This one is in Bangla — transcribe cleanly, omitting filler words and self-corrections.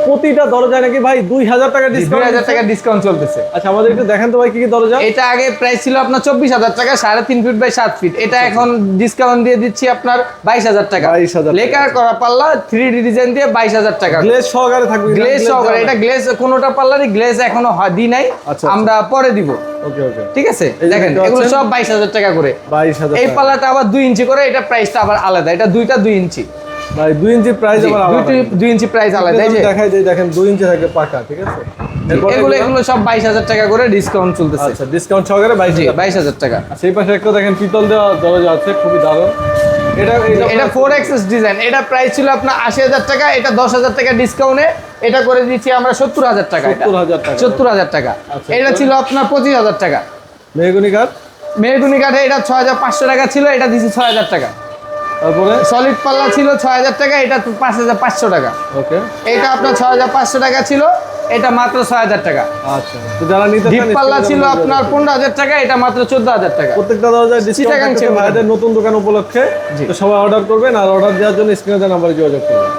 প্রতিটা দরজায় নাকি ভাই 2000 টাকা ডিসকাউন্ট, 2000 টাকা ডিসকাউন্ট চলতেছে। আচ্ছা আমাদের একটু দেখেন তো ভাই কি কি দরজা। এটা আগে প্রাইস ছিল আপনার 24000 টাকা, 3.5 ফিট বাই 7 ফিট। এটা এখন ডিসকাউন্ট দিয়ে দিচ্ছি আপনার 22000 টাকা। 22000 লেকার করা পাল্লা 3D ডিজাইন দিয়ে 22000 টাকা। গ্লেজ সহকারে থাকবে, গ্লেজ সহকারে। এটা গ্লেজ কোনোটা পাল্লারই গ্লেজ এখনো দিই নাই, আমরা পরে দিব। ওকে ওকে, ঠিক আছে। দেখেন এগুলো সব 22000 টাকা করে। 22000 এই পাল্লাটা আবার 2 ইঞ্চি করে, এটা প্রাইসটা আবার আলাদা। এটা দুইটা 2 ইঞ্চি ভাই, 2 ইঞ্চি প্রাইস আবার আলাদা। 2 ইঞ্চি প্রাইস আলাদা। এই যে দেখাই দেই, দেখেন 2 ইঞ্চি থাকে পাকা। ঠিক আছে, এগুলো সব 22000 টাকা করে ডিসকাউন্ট চলতেছে। আচ্ছা ডিসকাউন্ট সহকারে 22000 টাকা। সেই পাশে একটা দেখেন পিতল দেওয়া দরজা আছে, খুবই দারুণ। এটা 4 এক্সেস ডিজাইন। এটা প্রাইস ছিল আপনার 80000 টাকা, এটা 10000 টাকা ডিসকাউন্টে এটা করে দিচ্ছি আমরা 70000 টাকা। 70000 টাকা। এটা ছিল আপনার 25000 টাকা। মেহগনি কাঠ, মেহগনি কাঠে এটা 6500 টাকা ছিল, এটা দিচ্ছি 6000 টাকা। তারপরে সলিড পাল্লা ছিল 6000 টাকা, এটা 5500 টাকা। ওকে, এটা আপনার 6500 টাকা ছিল, এটা মাত্র 6000 টাকা। আচ্ছা তো যারা নিতে ডিপ চান পাল্লা ছিল আপনার 15000 টাকা, এটা মাত্র 14000 টাকা। প্রত্যেকটা দরজায় ডিসকাউন্ট থাকছে ভাইদের নতুন দোকান উপলক্ষে। তো সবাই অর্ডার করবেন, আর অর্ডার দেওয়ার জন্য স্ক্রিনে দেওয়া নাম্বারে যোগাযোগ করবেন।